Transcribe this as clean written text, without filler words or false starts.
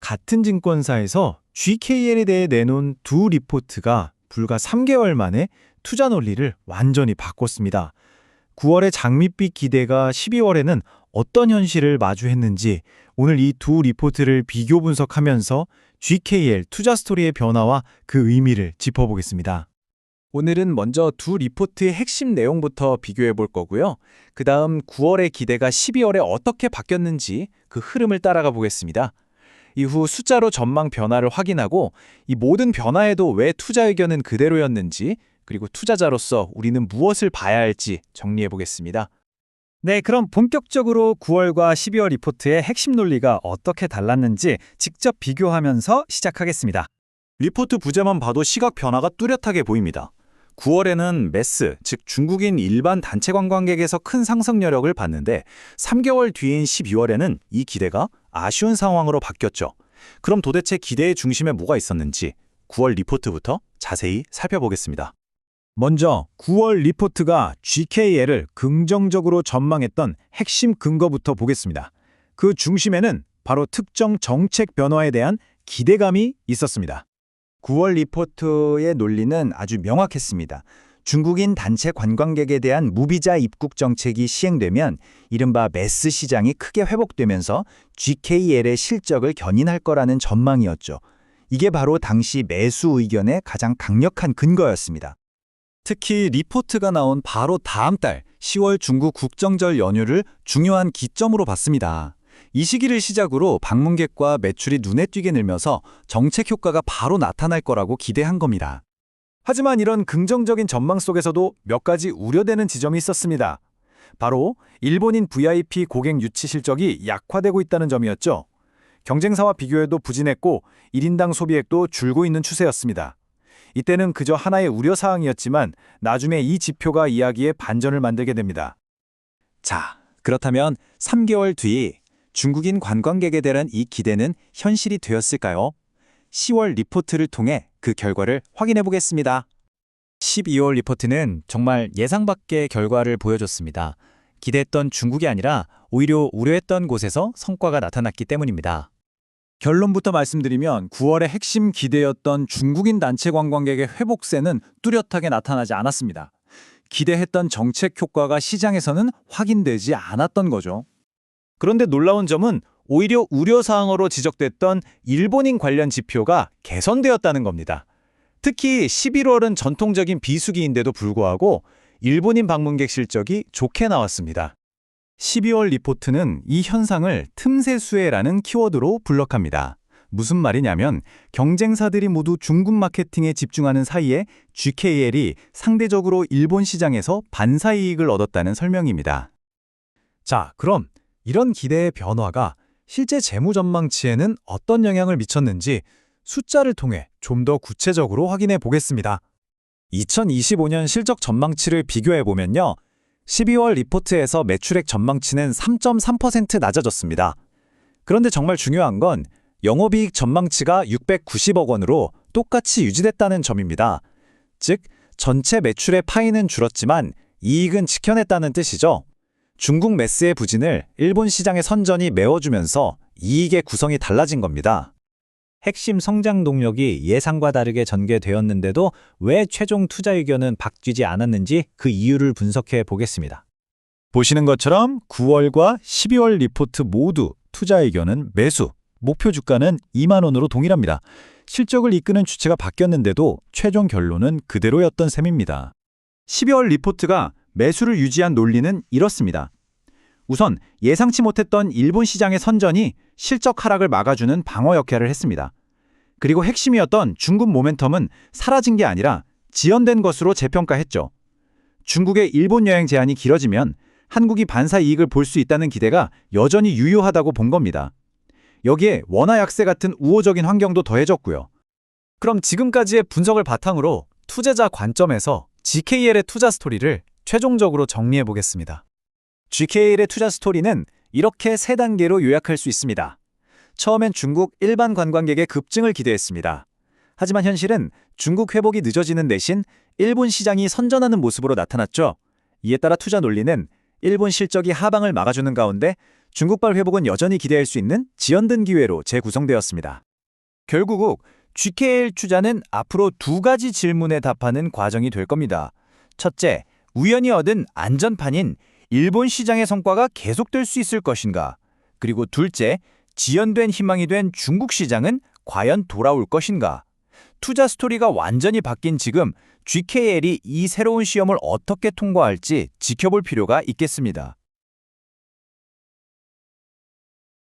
같은 증권사에서 GKL에 대해 내놓은 두 리포트가 불과 3개월 만에 투자 논리를 완전히 바꿨습니다. 9월의 장밋빛 기대가 12월에는 어떤 현실을 마주했는지 오늘 이 두 리포트를 비교 분석하면서 GKL 투자 스토리의 변화와 그 의미를 짚어보겠습니다. 오늘은 먼저 두 리포트의 핵심 내용부터 비교해 볼 거고요. 그 다음 9월의 기대가 12월에 어떻게 바뀌었는지 그 흐름을 따라가 보겠습니다. 이후 숫자로 전망 변화를 확인하고 이 모든 변화에도 왜 투자 의견은 그대로였는지 그리고 투자자로서 우리는 무엇을 봐야 할지 정리해 보겠습니다. 네, 그럼 본격적으로 9월과 12월 리포트의 핵심 논리가 어떻게 달랐는지 직접 비교하면서 시작하겠습니다. 리포트 부제만 봐도 시각 변화가 뚜렷하게 보입니다. 9월에는 매스, 즉 중국인 일반 단체 관광객에서 큰 상승 여력을 봤는데 3개월 뒤인 12월에는 이 기대가 아쉬운 상황으로 바뀌었죠. 그럼 도대체 기대의 중심에 뭐가 있었는지 9월 리포트부터 자세히 살펴보겠습니다. 먼저 9월 리포트가 GKL을 긍정적으로 전망했던 핵심 근거부터 보겠습니다. 그 중심에는 바로 특정 정책 변화에 대한 기대감이 있었습니다. 9월 리포트의 논리는 아주 명확했습니다. 중국인 단체 관광객에 대한 무비자 입국 정책이 시행되면 이른바 매스 시장이 크게 회복되면서 GKL의 실적을 견인할 거라는 전망이었죠. 이게 바로 당시 매수 의견의 가장 강력한 근거였습니다. 특히 리포트가 나온 바로 다음 달 10월 중국 국정절 연휴를 중요한 기점으로 봤습니다. 이 시기를 시작으로 방문객과 매출이 눈에 띄게 늘면서 정책 효과가 바로 나타날 거라고 기대한 겁니다. 하지만 이런 긍정적인 전망 속에서도 몇 가지 우려되는 지점이 있었습니다. 바로 일본인 VIP 고객 유치 실적이 약화되고 있다는 점이었죠. 경쟁사와 비교해도 부진했고 1인당 소비액도 줄고 있는 추세였습니다. 이때는 그저 하나의 우려사항이었지만 나중에 이 지표가 이야기의 반전을 만들게 됩니다. 자, 그렇다면 3개월 뒤 중국인 관광객에 대한 이 기대는 현실이 되었을까요? 10월 리포트를 통해 그 결과를 확인해 보겠습니다. 12월 리포트는 정말 예상 밖의 결과를 보여줬습니다. 기대했던 중국이 아니라 오히려 우려했던 곳에서 성과가 나타났기 때문입니다. 결론부터 말씀드리면 9월의 핵심 기대였던 중국인 단체 관광객의 회복세는 뚜렷하게 나타나지 않았습니다. 기대했던 정책 효과가 시장에서는 확인되지 않았던 거죠. 그런데 놀라운 점은 오히려 우려사항으로 지적됐던 일본인 관련 지표가 개선되었다는 겁니다. 특히 11월은 전통적인 비수기인데도 불구하고 일본인 방문객 실적이 좋게 나왔습니다. 12월 리포트는 이 현상을 틈새 수혜라는 키워드로 분석합니다. 무슨 말이냐면 경쟁사들이 모두 중국 마케팅에 집중하는 사이에 GKL이 상대적으로 일본 시장에서 반사 이익을 얻었다는 설명입니다. 자, 그럼 이런 기대의 변화가 실제 재무 전망치에는 어떤 영향을 미쳤는지 숫자를 통해 좀 더 구체적으로 확인해 보겠습니다. 2025년 실적 전망치를 비교해 보면요. 12월 리포트에서 매출액 전망치는 3.3% 낮아졌습니다. 그런데 정말 중요한 건 영업이익 전망치가 690억 원으로 똑같이 유지됐다는 점입니다. 즉, 전체 매출의 파이는 줄었지만 이익은 지켜냈다는 뜻이죠. 중국 매스의 부진을 일본 시장의 선전이 메워주면서 이익의 구성이 달라진 겁니다. 핵심 성장 동력이 예상과 다르게 전개되었는데도 왜 최종 투자 의견은 바뀌지 않았는지 그 이유를 분석해 보겠습니다. 보시는 것처럼 9월과 12월 리포트 모두 투자 의견은 매수, 목표 주가는 2만 원으로 동일합니다. 실적을 이끄는 주체가 바뀌었는데도 최종 결론은 그대로였던 셈입니다. 12월 리포트가 매수를 유지한 논리는 이렇습니다. 우선 예상치 못했던 일본 시장의 선전이 실적 하락을 막아주는 방어 역할을 했습니다. 그리고 핵심이었던 중국 모멘텀은 사라진 게 아니라 지연된 것으로 재평가했죠. 중국의 일본 여행 제한이 길어지면 한국이 반사 이익을 볼 수 있다는 기대가 여전히 유효하다고 본 겁니다. 여기에 원화 약세 같은 우호적인 환경도 더해졌고요. 그럼 지금까지의 분석을 바탕으로 투자자 관점에서 GKL의 투자 스토리를 최종적으로 정리해 보겠습니다. GKL의 투자 스토리는 이렇게 세 단계로 요약할 수 있습니다. 처음엔 중국 일반 관광객의 급증을 기대했습니다. 하지만 현실은 중국 회복이 늦어지는 대신 일본 시장이 선전하는 모습으로 나타났죠. 이에 따라 투자 논리는 일본 실적이 하방을 막아주는 가운데 중국발 회복은 여전히 기대할 수 있는 지연된 기회로 재구성되었습니다. 결국 GKL 투자는 앞으로 두 가지 질문에 답하는 과정이 될 겁니다. 첫째, 우연히 얻은 안전판인 일본 시장의 성과가 계속될 수 있을 것인가? 그리고 둘째, 지연된 희망이 된 중국 시장은 과연 돌아올 것인가? 투자 스토리가 완전히 바뀐 지금 GKL이 이 새로운 시험을 어떻게 통과할지 지켜볼 필요가 있겠습니다.